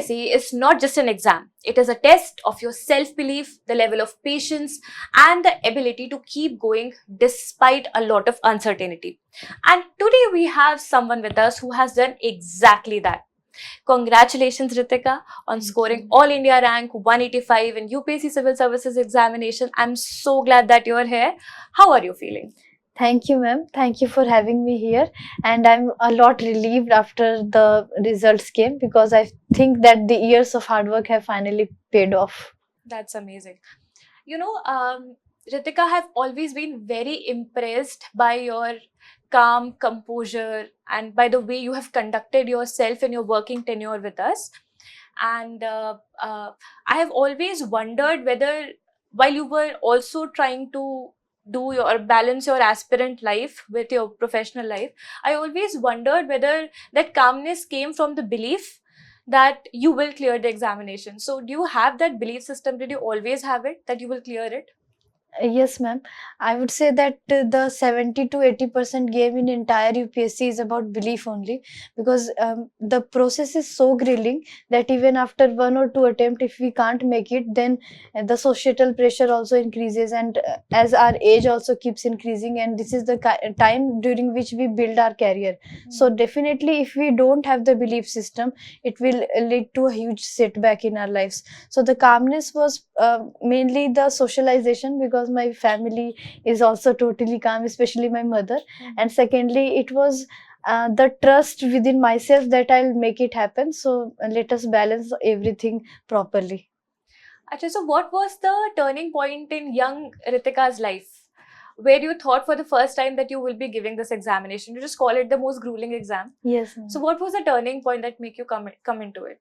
UPSC is not just an exam. It is a test of your self-belief, the level of patience, and the ability to keep going despite a lot of uncertainty. And today we have someone with us who has done exactly that. Congratulations, Ritika, on Thank scoring you. All India rank 185 in UPSC Civil Services examination. I'm so glad that you're here. How are you feeling? Thank you, ma'am. Thank you for having me here. And I'm a lot relieved after the results came because I think that the years of hard work have finally paid off. That's amazing. You know, Ritika, have always been very impressed by your calm composure and by the way you have conducted yourself in your working tenure with us. And I have always wondered whether, while you were also trying to do your balance your aspirant life with your professional life, I always wondered whether that calmness came from the belief that you will clear the examination. So do you have that belief system? Did you always have it that you will clear it? Yes, ma'am. I would say that the 70 to 80% game in entire UPSC is about belief only because the process is so grilling that even after one or two attempt, if we can't make it, then the societal pressure also increases, and as our age also keeps increasing, and this is the time during which we build our career. So definitely, if we don't have the belief system, it will lead to a huge setback in our lives. So the calmness was mainly the socialization because my family is also totally calm, especially my mother. And secondly, it was the trust within myself that I'll make it happen. So let us balance everything properly. Achha, so what was the turning point in young Ritika's life where you thought for the first time that you will be giving this examination? You just call it the most grueling exam. Yes, ma'am. So what was the turning point that make you come into it?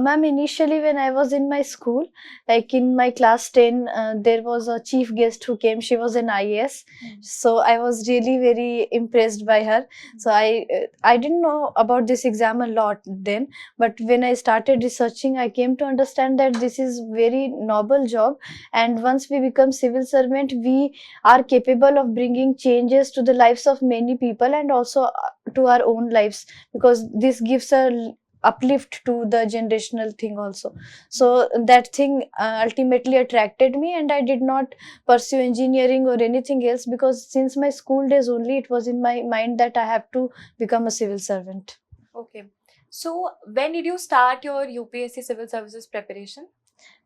Ma'am, initially when I was in my school, like in my class 10, there was a chief guest who came. She was an IAS. So I was really very impressed by her. So I didn't know about this exam a lot then, but when I started researching, I came to understand that this is very noble job. And once we become civil servant, we are capable of bringing changes to the lives of many people and also to our own lives, because this gives a uplift to the generational thing also. So that thing ultimately attracted me, and I did not pursue engineering or anything else because since my school days only it was in my mind that I have to become a civil servant. Okay. So when did you start your UPSC Civil Services preparation?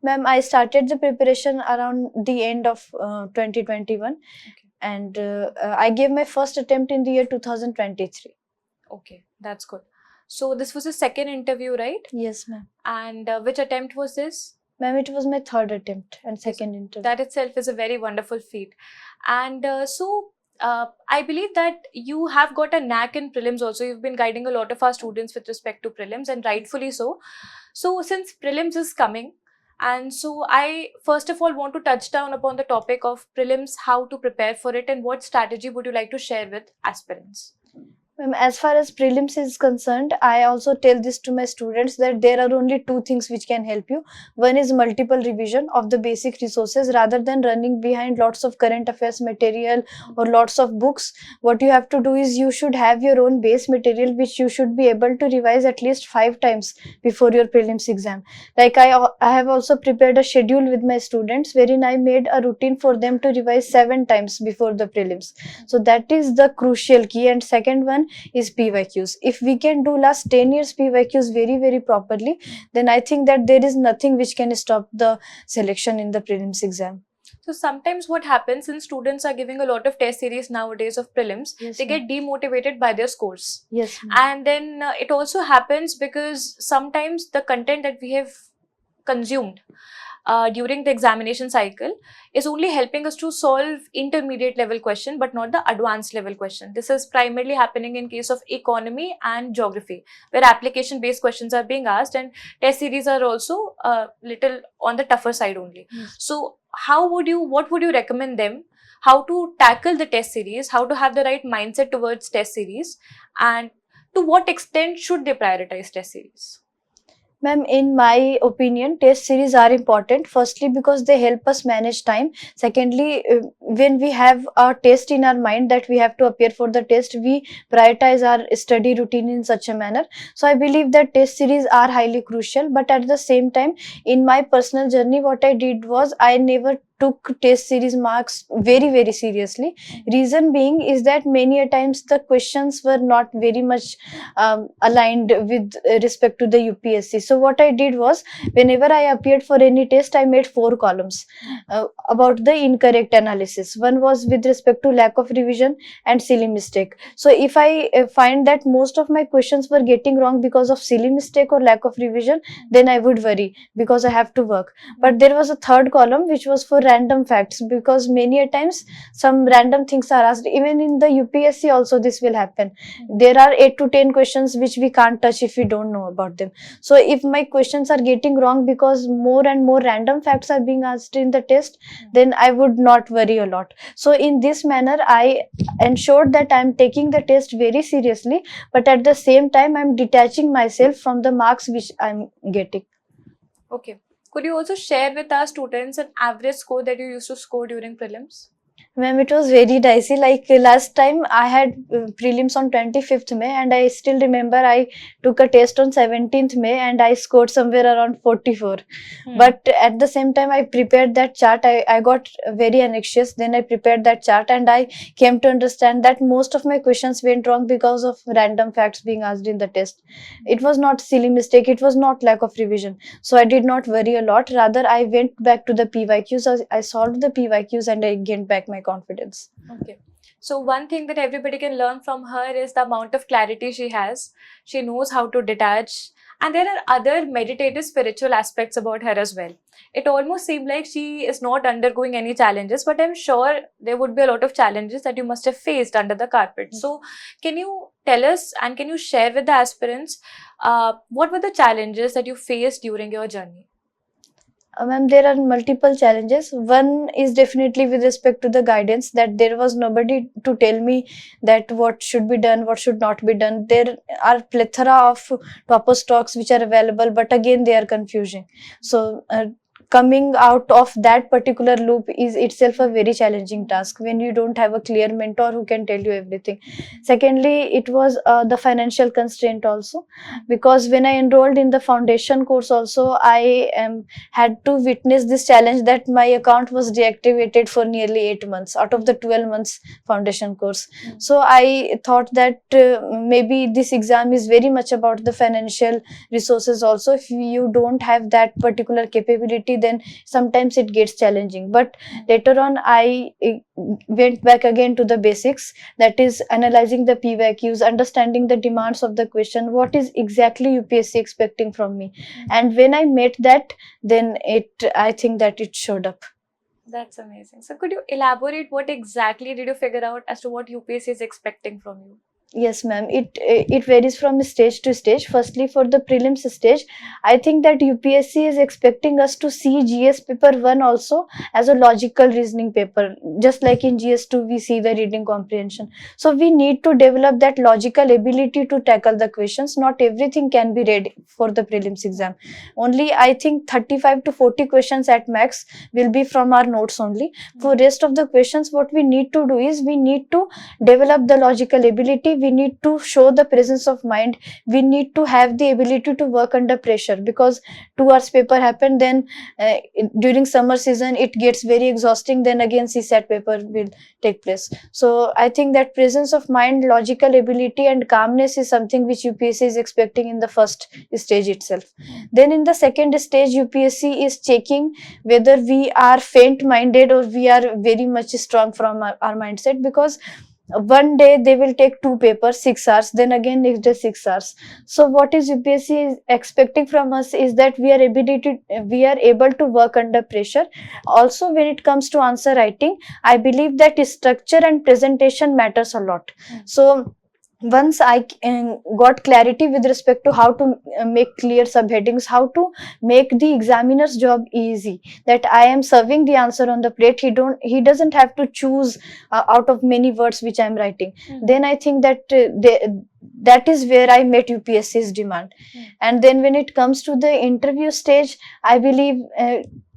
Ma'am, I started the preparation around the end of 2021. Okay. And I gave my first attempt in the year 2023. Okay, that's good. So this was the second interview, right? Yes, ma'am. And which attempt was this? Ma'am, it was my third attempt and second interview. That itself is a very wonderful feat. And I believe that you have got a knack in prelims also. You've been guiding a lot of our students with respect to prelims, and rightfully so. So since prelims is coming, and so I first of all want to touch down upon the topic of prelims, how to prepare for it, and what strategy would you like to share with aspirants? As far as prelims is concerned, I also tell this to my students that there are only two things which can help you. One is multiple revision of the basic resources rather than running behind lots of current affairs material or lots of books. What you have to do is you should have your own base material which you should be able to revise at least 5 times before your prelims exam. Like I have also prepared a schedule with my students wherein I made a routine for them to revise 7 times before the prelims. So that is the crucial key. And second one is PYQs. If we can do last 10 years PYQs very properly, then I think that there is nothing which can stop the selection in the prelims exam. So sometimes what happens, since students are giving a lot of test series nowadays of prelims, Yes, they get demotivated by their scores. Yes, And then it also happens because sometimes the content that we have consumed during the examination cycle is only helping us to solve intermediate level question but not the advanced level question. This is primarily happening in case of economy and geography, where application based questions are being asked, and test series are also a little on the tougher side only. Yes. So what would you recommend them, how to tackle the test series, how to have the right mindset towards test series, and to what extent should they prioritize test series? Ma'am, in my opinion, test series are important. Firstly, because they help us manage time. Secondly, when we have a test in our mind that we have to appear for the test, we prioritize our study routine in such a manner. So I believe that test series are highly crucial. But at the same time, in my personal journey, what I did was I never took test series marks very seriously. Reason being is that many a times the questions were not very much aligned with respect to the UPSC. So what I did was, whenever I appeared for any test, I made 4 columns about the incorrect analysis. One was with respect to lack of revision and silly mistake. So if I find that most of my questions were getting wrong because of silly mistake or lack of revision, then I would worry because I have to work. But there was a third column which was for random facts, because many a times some random things are asked. Even in the UPSC also this will happen. There are 8 to 10 questions which we can't touch if we don't know about them. So if my questions are getting wrong because more and more random facts are being asked in the test, then I would not worry a lot. So in this manner, I ensured that I'm taking the test very seriously, but at the same time I'm detaching myself from the marks which I'm getting. Okay. Could you also share with our students an average score that you used to score during prelims? Ma'am, it was very dicey. Like last time, I had prelims on 25th May, and I still remember I took a test on 17th May, and I scored somewhere around 44. But at the same time, I prepared that chart. I got very anxious. Then I prepared that chart, and I came to understand that most of my questions went wrong because of random facts being asked in the test. It was not silly mistake. It was not lack of revision. So I did not worry a lot. Rather, I went back to the PYQs. I solved the PYQs, and I gained back my confidence. Okay. So one thing that everybody can learn from her is the amount of clarity she has. She knows how to detach. And there are other meditative spiritual aspects about her as well. It almost seemed like she is not undergoing any challenges, but I'm sure there would be a lot of challenges that you must have faced under the carpet. So can you tell us and can you share with the aspirants what were the challenges that you faced during your journey? Ma'am, there are multiple challenges. One is definitely with respect to the guidance, that there was nobody to tell me that what should be done, what should not be done. There are plethora of topper stocks which are available, but again they are confusing. So coming out of that particular loop is itself a very challenging task when you don't have a clear mentor who can tell you everything. Secondly, it was the financial constraint also, because when I enrolled in the foundation course also, I had to witness this challenge that my account was deactivated for nearly 8 months out of the 12 months foundation course. So I thought that maybe this exam is very much about the financial resources also. If you don't have that particular capability, then sometimes it gets challenging. But later on, I went back again to the basics, that is analyzing the PYQs, understanding the demands of the question, what is exactly UPSC expecting from me. And when I met that, then I think that it showed up. That's amazing. So could you elaborate what exactly did you figure out as to what UPSC is expecting from you? Yes, ma'am. It varies from stage to stage. Firstly, for the prelims stage, I think that UPSC is expecting us to see GS paper 1 also as a logical reasoning paper. Just like in GS 2, we see the reading comprehension. So we need to develop that logical ability to tackle the questions. Not everything can be read for the prelims exam. Only I think 35 to 40 questions at max will be from our notes only. For rest of the questions, what we need to do is we need to develop the logical ability. We need to show the presence of mind. We need to have the ability to work under pressure, because 2 hours paper happen, then during summer season it gets very exhausting, then again CSAT paper will take place. So I think that presence of mind, logical ability and calmness is something which UPSC is expecting in the first stage itself. Then in the second stage, UPSC is checking whether we are faint minded or we are very much strong from our mindset, because one day they will take 2 papers 6 hours, then again next day 6 hours. So what is UPSC is expecting from us is that we are able to work under pressure. Also, when it comes to answer writing, I believe that structure and presentation matters a lot. So once I got clarity with respect to how to make clear subheadings, how to make the examiner's job easy, that I am serving the answer on the plate. He doesn't have to choose out of many words which I am writing. Then I think that that is where I met UPSC's demand. And then when it comes to the interview stage, I believe.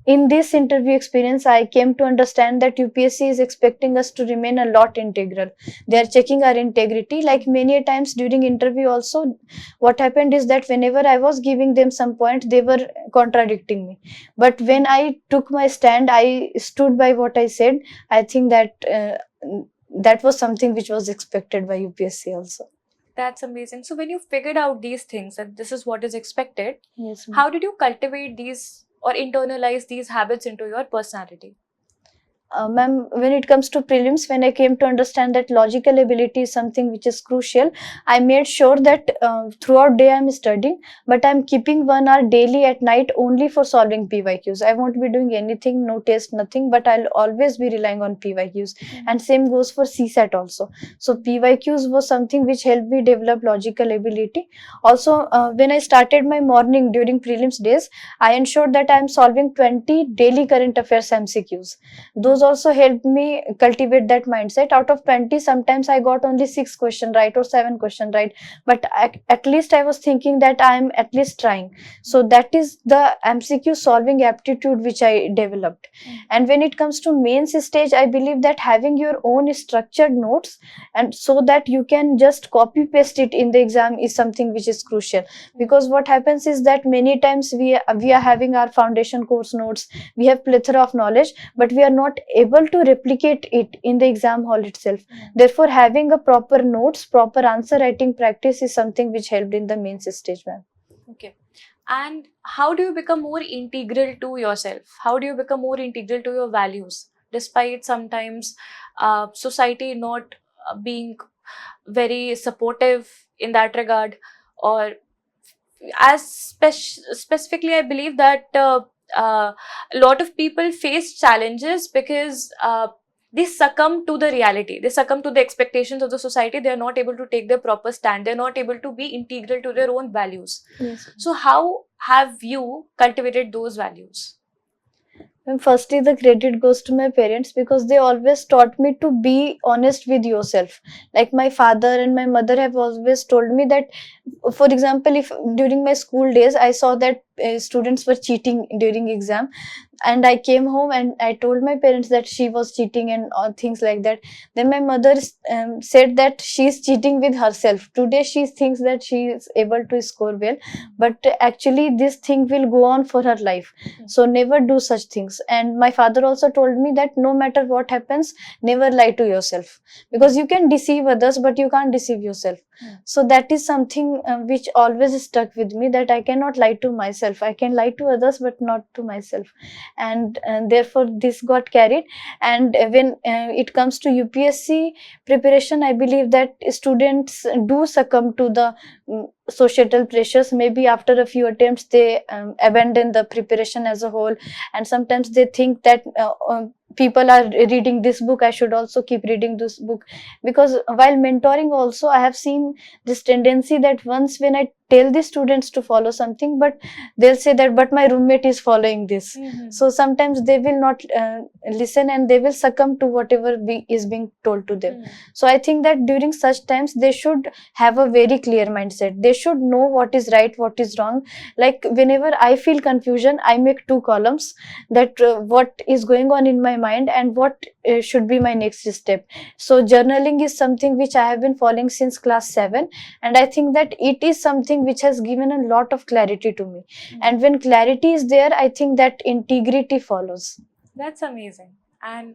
In this interview experience, I came to understand that UPSC is expecting us to remain a lot integral. They are checking our integrity. Like many a times during interview also, what happened is that whenever I was giving them some point, they were contradicting me. But when I took my stand, I stood by what I said. I think that that was something which was expected by UPSC also. That's amazing. So when you figured out these things that this is what is expected, Yes, ma'am. how did you cultivate these or internalize these habits into your personality? Ma'am, when it comes to prelims, when I came to understand that logical ability is something which is crucial, I made sure that throughout day I'm studying, but I'm keeping 1 hour daily at night only for solving PYQs. I won't be doing anything, no test, nothing, but I'll always be relying on PYQs. And same goes for CSAT also. So PYQs was something which helped me develop logical ability. Also, when I started my morning during prelims days, I ensured that I'm solving 20 daily current affairs MCQs. Those also helped me cultivate that mindset. Out of 20, sometimes I got only 6 question right or 7 question right, but at least I was thinking that I am at least trying. So that is the MCQ solving aptitude which I developed. And when it comes to mains stage, I believe that having your own structured notes, and so that you can just copy paste it in the exam, is something which is crucial. Because what happens is that many times we are having our foundation course notes, we have plethora of knowledge, but we are not able to replicate it in the exam hall itself. Therefore, having a proper notes, proper answer writing practice is something which helped in the mains stage, ma'am. Okay. And how do you become more integral to yourself? How do you become more integral to your values, despite sometimes society not being very supportive in that regard? Or as specifically, I believe that a lot of people face challenges because they succumb to the reality, they succumb to the expectations of the society. They are not able to take their proper stand, they're not able to be integral to their own values. Yes. So how have you cultivated those values? And firstly, the credit goes to my parents, because they always taught me to be honest with yourself. Like my father and my mother have always told me that, for example, if during my school days I saw that students were cheating during exam, and I came home and I told my parents that she was cheating and all things like that, then my mother said that she is cheating with herself. Today she thinks that she is able to score well, but actually this thing will go on for her life. So never do such things. And my father also told me that no matter what happens, never lie to yourself, because you can deceive others but you can't deceive yourself. So that is something which always stuck with me, that I cannot lie to myself. I can lie to others but not to myself. And therefore this got carried. And when it comes to UPSC preparation, I believe that students do succumb to the societal pressures. Maybe after a few attempts they abandon the preparation as a whole, and sometimes they think that people are reading this book, I should also keep reading this book. Because while mentoring also, I have seen this tendency that once when I tell the students to follow something, but they'll say that but my roommate is following this. So sometimes they will not listen, and they will succumb to whatever is being told to them. So I think that during such times they should have a very clear mindset. They should know what is right, what is wrong. Like whenever I feel confusion, I make 2 columns, that what is going on in my mind and what should be my next step. So journaling is something which I have been following since class 7, and I think that it is something which has given a lot of clarity to me. And when clarity is there, I think that integrity follows. That's amazing. And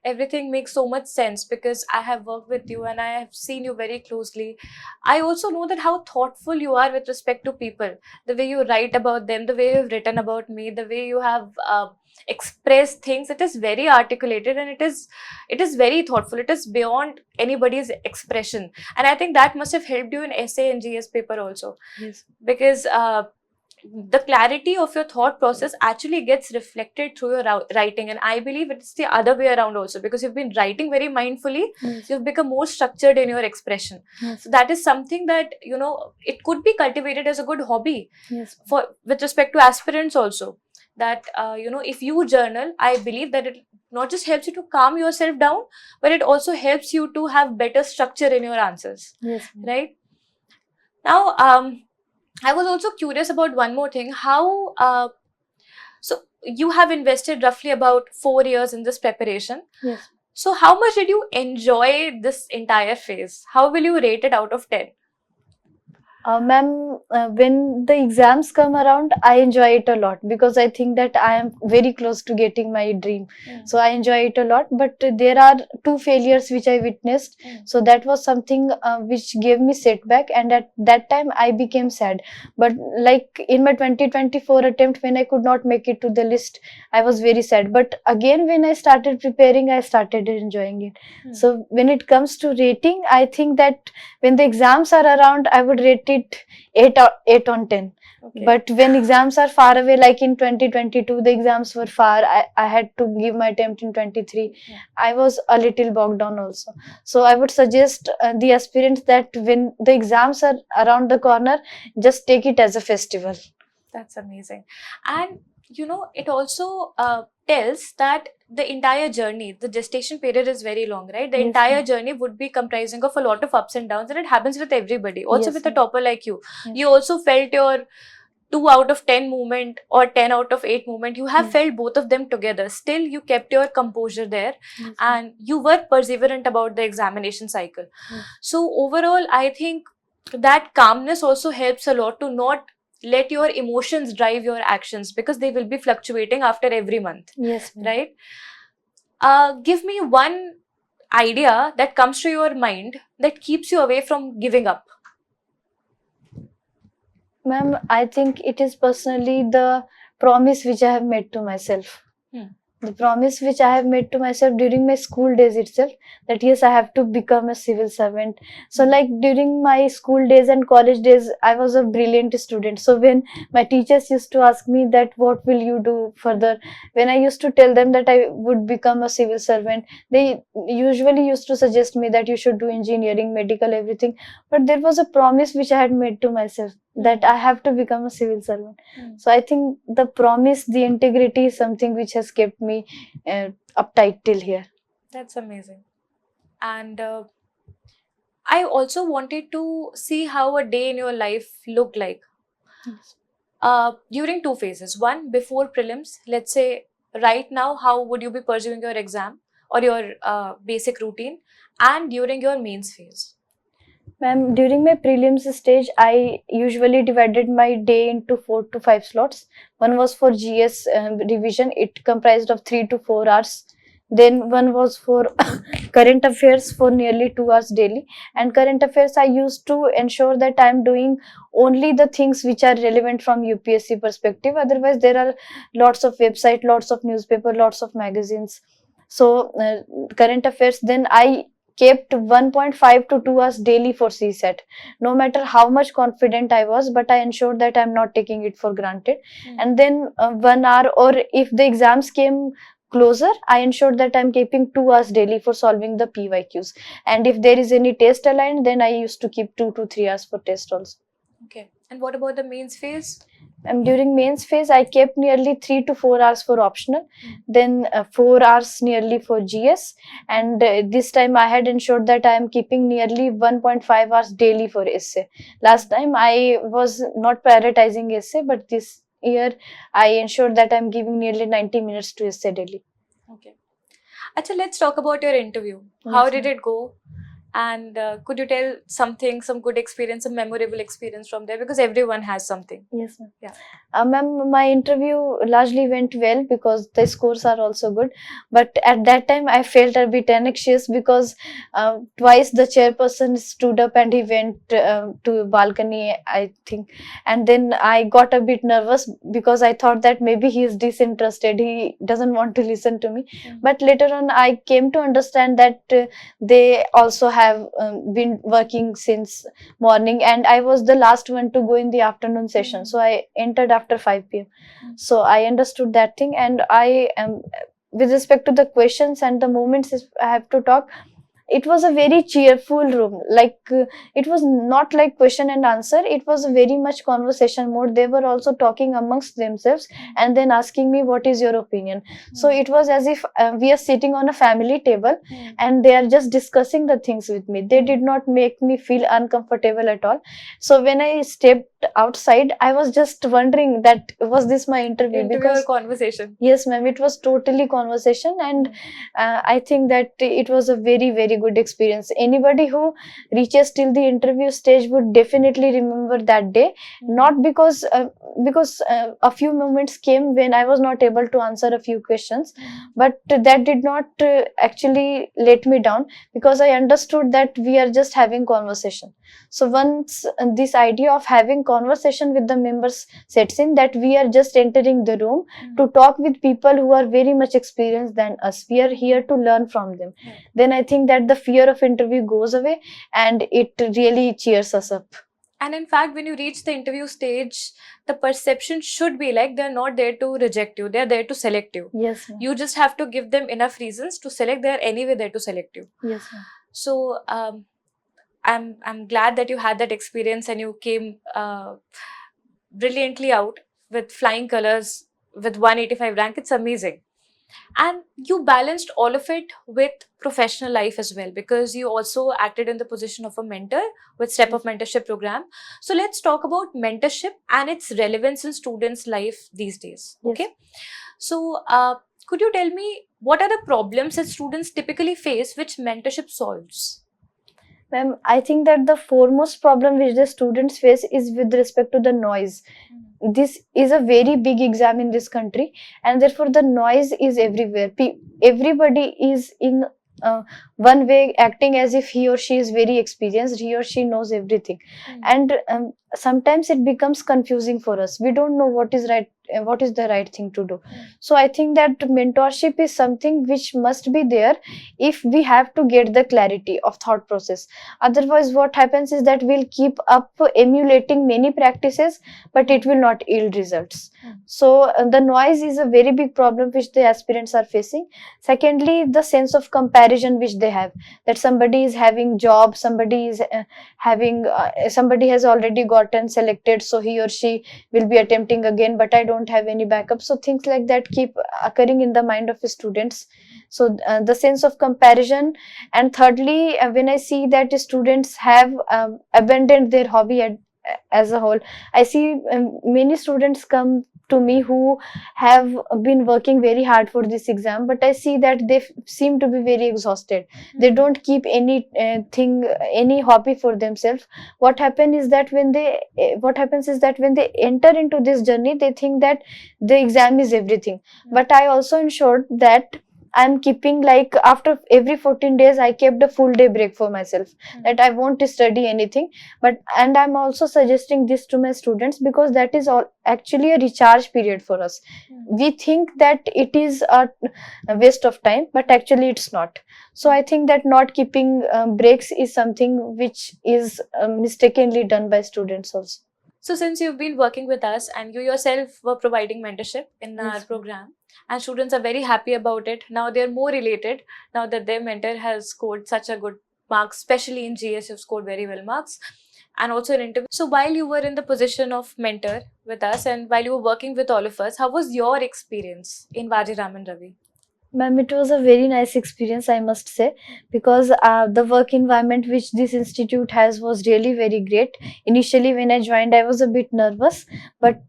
everything makes so much sense because I have worked with you and I have seen you very closely. I also know that how thoughtful you are with respect to people. The way you write about them, the way you've written about me, the way you have expressed things, it is very articulated and it is very thoughtful. It is beyond anybody's expression. And I think that must have helped you in essay and GS paper also. Yes. Because the clarity of your thought process actually gets reflected through your writing. And I believe it's the other way around also, because you've been writing very mindfully, Yes. you've become more structured in your expression. Yes. So that is something that, you know, it could be cultivated as a good hobby Yes. for with respect to aspirants also. That you know, if you journal, I believe that it not just helps you to calm yourself down, but it also helps you to have better structure in your answers, Yes. right? Now, I was also curious about one more thing. How so you have invested roughly about 4 years in this preparation. Yes. So how much did you enjoy this entire phase? How will you rate it out of 10? Ma'am, when the exams come around, I enjoy it a lot because I think that I am very close to getting my dream. So I enjoy it a lot. But there are 2 failures which I witnessed. So that was something which gave me setback, and at that time I became sad. But like in my 2024 attempt, when I could not make it to the list, I was very sad. But again, when I started preparing, I started enjoying it. So when it comes to rating, I think that when the exams are around, I would rate it 8 on 10. Okay. But when exams are far away, like in 2022, the exams were far. I had to give my attempt in 23. Yeah. I was a little bogged down also. So I would suggest the aspirants that when the exams are around the corner, just take it as a festival. That's amazing. And you know, it also tells that the entire journey, the gestation period is very long, right? The Yes, entire ma'am. journey would be comprising of a lot of ups and downs, and it happens with everybody. Also Yes, with a ma'am. topper like you. Yes. You also felt your 2 out of 10 movement or 10 out of 8 movement. You have Yes. felt both of them together. Still, you kept your composure there, Yes, ma'am. and you were perseverant about the examination cycle. Yes. So overall, I think that calmness also helps a lot to not let your emotions drive your actions, because they will be fluctuating after every month, Yes, ma'am. right? Give me one idea that comes to your mind that keeps you away from giving up. Ma'am, I think it is personally the promise which I have made to myself. The promise which I have made to myself during my school days itself, that yes, I have to become a civil servant. So like during my school days and college days, I was a brilliant student. So when my teachers used to ask me that what will you do further, when I used to tell them that I would become a civil servant, they usually used to suggest me that you should do engineering, medical, everything. But there was a promise which I had made to myself that I have to become a civil servant. So I think the promise, the integrity is something which has kept me uptight till here. That's amazing. And I also wanted to see how a day in your life looked like. Yes. During 2 phases. One, before prelims. Let's say right now, how would you be pursuing your exam or your basic routine? And during your mains phase. Ma'am, during my prelims stage, I usually divided my day into 4 to 5 slots. One was for GS revision. It comprised of 3 to 4 hours. Then one was for current affairs for nearly 2 hours daily. And current affairs, I used to ensure that I am doing only the things which are relevant from UPSC perspective. Otherwise, there are lots of website, lots of newspaper, lots of magazines. So current affairs, then I kept 1.5 to 2 hours daily for CSAT. No matter how much confident I was, but I ensured that I'm not taking it for granted. And then 1 hour, or if the exams came closer, I ensured that I'm keeping 2 hours daily for solving the PYQs. And if there is any test aligned, then I used to keep 2 to 3 hours for test also. Okay. And what about the mains phase? During mains phase, I kept nearly 3 to 4 hours for optional, then 4 hours nearly for GS, and this time I had ensured that I am keeping nearly 1.5 hours daily for essay. Last time I was not prioritizing essay, but this year I ensured that I am giving nearly 90 minutes to essay daily. Okay. Acha, let's talk about your interview. How Yes, did ma'am. it go? And could you tell something, some good experience, some memorable experience from there? Because everyone has something. Yes, ma'am. Yeah. Ma'am, my interview largely went well because the scores are also good. But at that time, I felt a bit anxious because twice the chairperson stood up and he went to balcony, I think. And then I got a bit nervous because I thought that maybe he is disinterested. He doesn't want to listen to me. But later on, I came to understand that they also have have been working since morning, and I was the last one to go in the afternoon session. Mhm. So I entered after 5 p.m. Mhm. So I understood that thing, and I am, with respect to the questions and the moments I have to talk, it was a very cheerful room. Like it was not like question and answer, it was a very much conversation mode. They were also talking amongst themselves and then asking me what is your opinion. So it was as if we are sitting on a family table Mhm. and they are just discussing the things with me. They did not make me feel uncomfortable at all. So when I stepped outside, I was just wondering that was this my interview, Interview or because conversation. yes ma'am, it was totally conversation. And I think that it was a very very good experience. Anybody who reaches till the interview stage would definitely remember that day. Not because a few moments came when I was not able to answer a few questions, but that did not actually let me down, because I understood that we are just having conversation. So once this idea of having conversation with the members sets in, that we are just entering the room to talk with people who are very much experienced than us, we are here to learn from them, Right. then I think that the fear of interview goes away and it really cheers us up. And in fact, when you reach the interview stage, the perception should be like they're not there to reject you, they're there to select you. Yes ma'am. You just have to give them enough reasons to select. They're anyway there to select you. Yes ma'am. So I'm glad that you had that experience and you came brilliantly out with flying colors with 185 rank. It's amazing. And you balanced all of it with professional life as well, because you also acted in the position of a mentor with Step Up Mentorship Program. So let's talk about mentorship and its relevance in students' life these days. Yes. Okay. So could you tell me what are the problems that students typically face which mentorship solves? Ma'am, I think that the foremost problem which the students face is with respect to the noise. This is a very big exam in this country, and therefore the noise is everywhere. Everybody is in one way acting as if he or she is very experienced, he or she knows everything. And sometimes it becomes confusing for us. We don't know what is right, what is the right thing to do. So I think that mentorship is something which must be there if we have to get the clarity of thought process. Otherwise what happens is that we'll keep up emulating many practices, but it will not yield results. So the noise is a very big problem which the aspirants are facing. Secondly, the sense of comparison which they have, that somebody is having job, somebody is somebody has already gotten selected, so he or she will be attempting again, but I don't have any backup. So things like that keep occurring in the mind of the students. So the sense of comparison. And thirdly, when I see that students have abandoned their hobby as a whole, I see many students come to me who have been working very hard for this exam, but I see that they seem to be very exhausted. They don't keep any any hobby for themselves. What happens is that when they enter into this journey, they think that the exam is everything. But I also ensured that I'm keeping, like, after every 14 days I kept a full day break for myself, that I won't study anything. But and I'm also suggesting this to my students, because that is all actually a recharge period for us. We think that it is a waste of time, but actually it's not. So I think that not keeping breaks is something which is mistakenly done by students also. So since you've been working with us and you yourself were providing mentorship in our Yes, ma'am. program, and students are very happy about it, now they're more related now that their mentor has scored such a good marks, especially in GS you've scored very well marks, and also in interview. So while you were in the position of mentor with us and while you were working with all of us, how was your experience in Vajiraman Ravi? Ma'am, it was a very nice experience, I must say, because the work environment which this institute has was really very great. Initially, when I joined, I was a bit nervous, but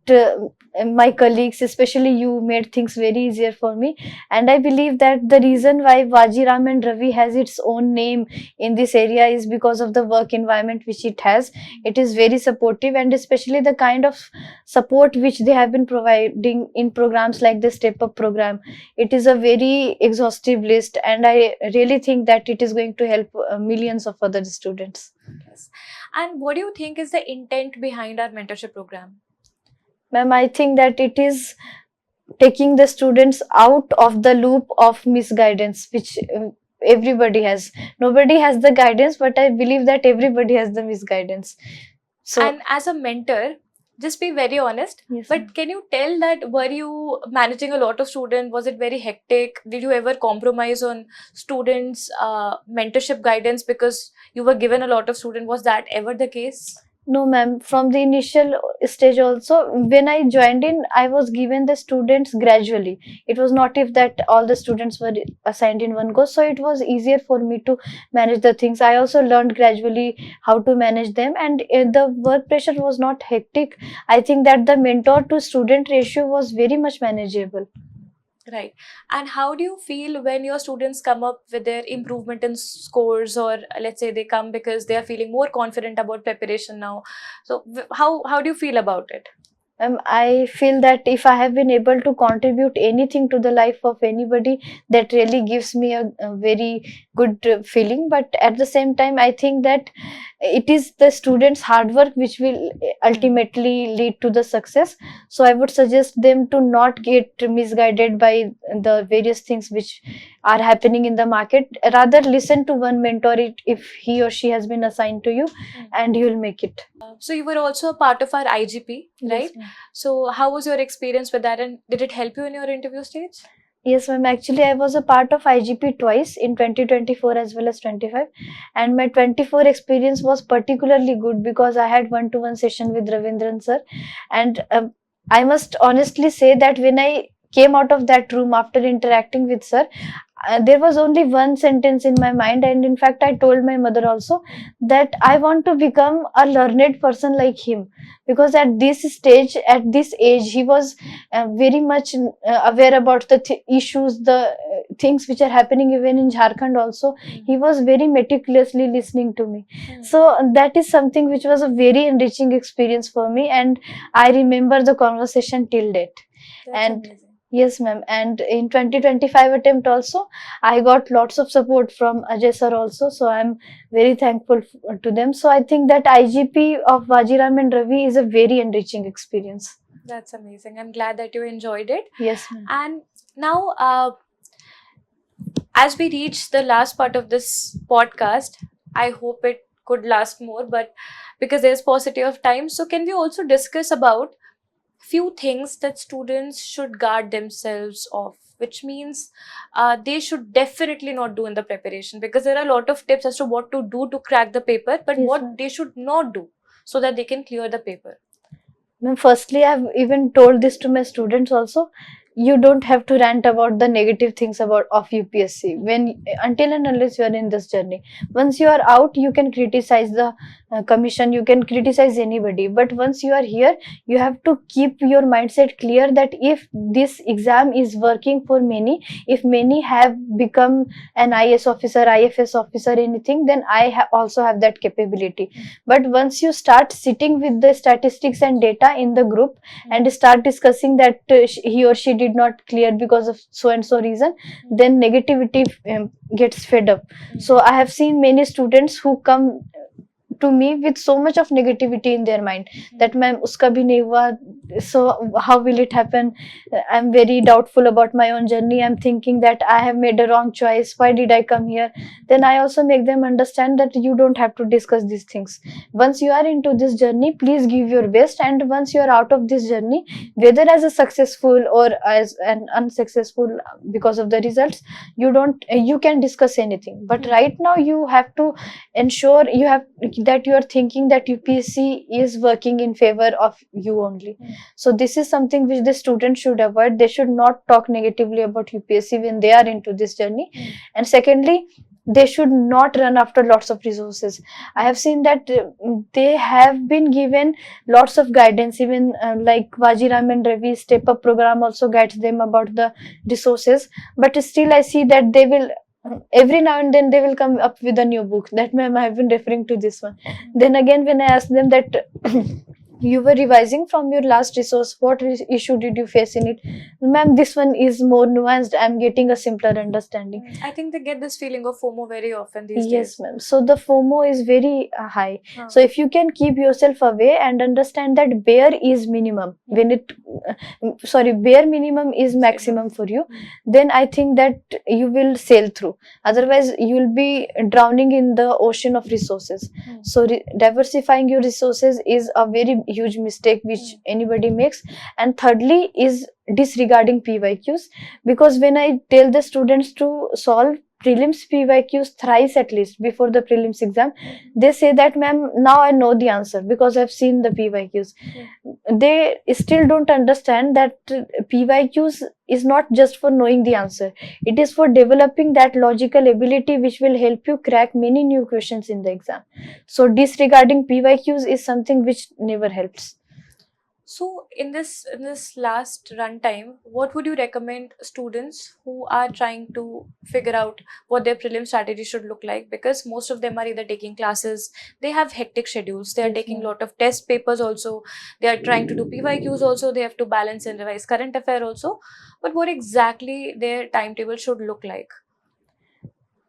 my colleagues, especially you, made things very easier for me. And I believe that the reason why Vajiraman Ravi has its own name in this area is because of the work environment which it has. It is very supportive, and especially the kind of support which they have been providing in programs like the Step Up program. It is a very exhaustive list, and I really think that it is going to help millions of other students. Yes. And what do you think is the intent behind our mentorship program? Ma'am, I think that it is taking the students out of the loop of misguidance which everybody has. Nobody has the guidance, but I believe that everybody has the misguidance. So And as a mentor, just be very honest. yes, But can you tell that were you managing a lot of students? Was it very hectic? Did you ever compromise on students' mentorship guidance because you were given a lot of students? Was that ever the case? no, ma'am. From the initial stage also, when I joined in, I was given the students gradually. It was not if that all the students were assigned in one go. So it was easier for me to manage the things. I also learned gradually how to manage them, and the work pressure was not hectic. I think that the mentor to student ratio was very much manageable. Right. And how do you feel when your students come up with their improvement in scores, or let's say they come because they are feeling more confident about preparation now? So how do you feel about it? I feel that if I have been able to contribute anything to the life of anybody, that really gives me a very good feeling. But at the same time, I think that it is the students' hard work which will ultimately lead to the success. So I would suggest them to not get misguided by the various things which are happening in the market. Rather, listen to one mentor if he or she has been assigned to you, and you will make it. So you were also a part of our IGP, right? Yes, ma'am. So how was your experience with that, and did it help you in your interview stage? Yes, ma'am. Actually, I was a part of IGP twice in 2024 as well as 25. And my 24 experience was particularly good because I had one-to-one session with Ravindran sir. And I must honestly say that when I came out of that room after interacting with sir, there was only one sentence in my mind, and in fact I told my mother also that I want to become a learned person like him, because at this stage, at this age, he was very much aware about the issues, the things which are happening even in Jharkhand also. He was very meticulously listening to me. So that is something which was a very enriching experience for me, and I remember the conversation till date. That's And amazing. yes, ma'am. And in 2025 attempt also, I got lots of support from Ajay sir also. So I'm very thankful to them. So I think that IGP of Vajiram and Ravi is a very enriching experience. That's amazing. I'm glad that you enjoyed it. Yes, ma'am. And now, as we reach the last part of this podcast, I hope it could last more, but because there's paucity of time, so can we also discuss about few things that students should guard themselves of, which means they should definitely not do in the preparation, because there are a lot of tips as to what to do to crack the paper, but Yes, what ma'am. they should not do so that they can clear the paper. Ma'am, firstly, I've even told this to my students also. You don't have to rant about the negative things about of UPSC when until and unless you are in this journey. Once you are out, you can criticize the commission, you can criticize anybody. But once you are here, you have to keep your mindset clear that if this exam is working for many, if many have become an IS officer, IFS officer, anything, then I also have that capability. But once you start sitting with the statistics and data in the group and start discussing that he or she did not clear because of so and so reason, then negativity gets fed up. So I have seen many students who come to me with so much of negativity in their mind that ma'am uska bhi nahi hua, so how will it happen? I'm very doubtful about my own journey. I'm thinking that I have made a wrong choice. Why did I come here? Then I also make them understand that you don't have to discuss these things. Once you are into this journey, please give your best, and once you are out of this journey, whether as a successful or as an unsuccessful because of the results, you can discuss anything. But right now you have to ensure that you are thinking that UPSC is working in favor of you only. So this is something which the students should avoid. They should not talk negatively about UPSC when they are into this journey. And secondly, they should not run after lots of resources. I have seen that they have been given lots of guidance, even like Vajiram and Ravi Step Up program also guides them about the resources. But still I see that they will every now and then they will come up with a new book that ma'am I have been referring to this one. Then again when I ask them that you were revising from your last resource, what issue did you face in it? Ma'am, this one is more nuanced, I'm getting a simpler understanding. I think they get this feeling of FOMO very often these Yes, days. ma'am. So the FOMO is very high. Huh. So if you can keep yourself away and understand that bare is minimum, when it, bare minimum is maximum for you, then I think that you will sail through. Otherwise, you will be drowning in the ocean of resources. So diversifying your resources is a very huge mistake which anybody makes. And thirdly is disregarding PYQs, because when I tell the students to solve prelims PYQs thrice at least before the prelims exam, they say that, ma'am, now I know the answer because I've seen the PYQs. They still don't understand that PYQs is not just for knowing the answer. It is for developing that logical ability which will help you crack many new questions in the exam. So disregarding PYQs is something which never helps. So in this last runtime, what would you recommend students who are trying to figure out what their prelim strategy should look like? Because most of them are either taking classes, they have hectic schedules, they are taking a lot of test papers also, they are trying to do PYQs also, they have to balance and revise current affair also. But what exactly their timetable should look like?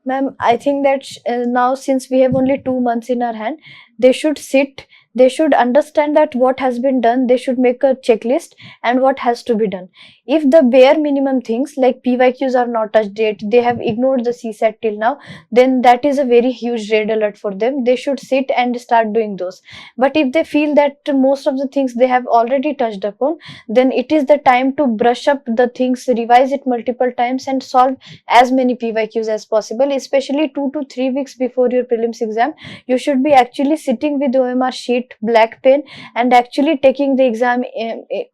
Ma'am, I think that now since we have only 2 months in our hand, they should sit, they should understand that what has been done, they should make a checklist and what has to be done. If the bare minimum things like PYQs are not touched yet, they have ignored the CSAT till now, then that is a very huge red alert for them. They should sit and start doing those. But if they feel that most of the things they have already touched upon, then it is the time to brush up the things, revise it multiple times and solve as many PYQs as possible, especially 2 to 3 weeks before your prelims exam. You should be actually sitting with OMR sheet, black pen, and actually taking the exam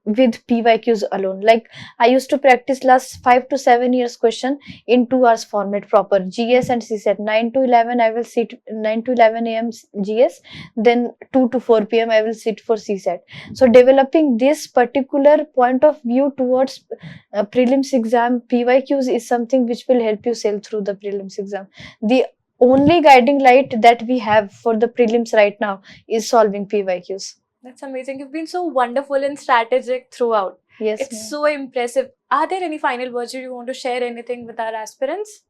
with PYQs alone. Like I used to practice last 5 to 7 years question in 2 hours format proper, GS and CSAT. 9 to 11 I will sit, 9 to 11 AM GS, then 2 to 4 PM I will sit for CSAT. So developing this particular point of view towards prelims exam PYQs is something which will help you sail through the prelims exam. The only guiding light that we have for the prelims right now is solving PYQs. That's amazing. You've been so wonderful and strategic throughout. Yes, it's so impressive. Are there any final words you want to share anything with our aspirants?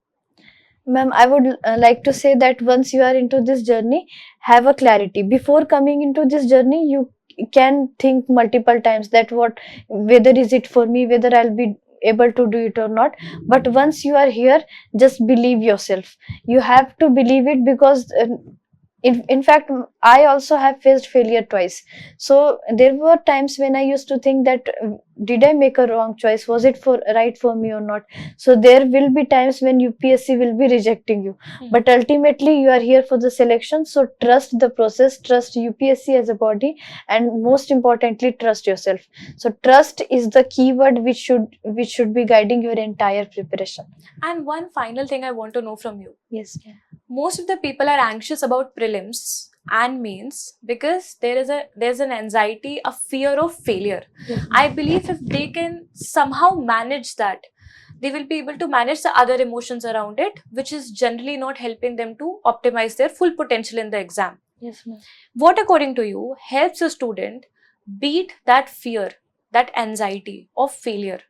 Ma'am, I would like to say that once you are into this journey, have a clarity. Before coming into this journey, you can think multiple times that whether is it for me, whether I'll be able to do it or not. But once you are here, just believe yourself. You have to believe it, because in fact I also have faced failure twice. So there were times when I used to think that did I make a wrong choice, was it right for me or not. So there will be times when UPSC will be rejecting you, but ultimately you are here for the selection. So trust the process, trust UPSC as a body, and most importantly trust yourself. So trust is the keyword which should be guiding your entire preparation. And one final thing I want to know from you. Yes. Most of the people are anxious about prelims and mains because there's an anxiety, a fear of failure. I believe if they can somehow manage that, they will be able to manage the other emotions around it, which is generally not helping them to optimize their full potential in the exam. Yes, ma'am. What, according to you, helps a student beat that fear, that anxiety of failure?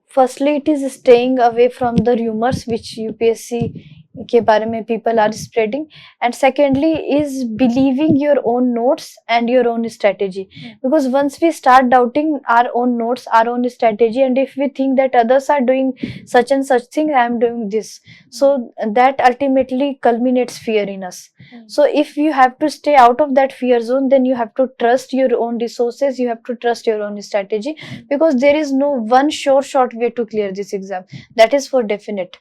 Firstly, it is staying away from the rumors which UPSC के बारे में people are spreading, and secondly is believing your own notes and your own strategy. Because once we start doubting our own notes, our own strategy, and if we think that others are doing such and such thing, I am doing this, so that ultimately culminates fear in us. So if you have to stay out of that fear zone, then you have to trust your own resources, you have to trust your own strategy, because there is no one short way to clear this exam, that is for definite.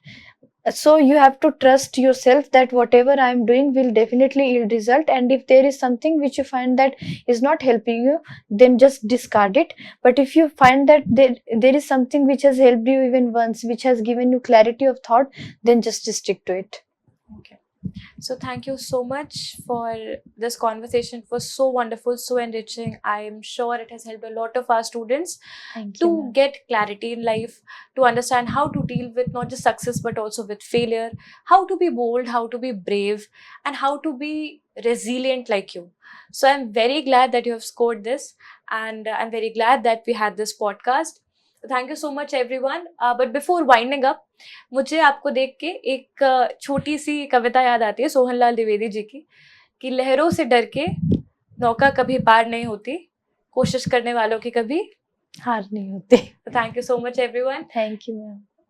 So you have to trust yourself that whatever I am doing will definitely yield result, and if there is something which you find that is not helping you, then just discard it. But if you find that there is something which has helped you even once, which has given you clarity of thought, then just stick to it. Okay. So thank you so much for this conversation. It was so wonderful, so enriching. I am sure it has helped a lot of our students Thank to you, ma'am. get clarity in life, to understand how to deal with not just success but also with failure, how to be bold, how to be brave, and how to be resilient like you. So I'm very glad that you have scored this, and I'm very glad that we had this podcast. Thank you so much everyone. But before winding up, मुझे आपको देख के एक छोटी सी कविता याद आती है सोहनलाल द्विवेदी जी की, कि लहरों से डर के नौका कभी पार नहीं होती, कोशिश करने वालों की कभी हार नहीं होते. Thank you so much, everyone. Thank you, ma'am.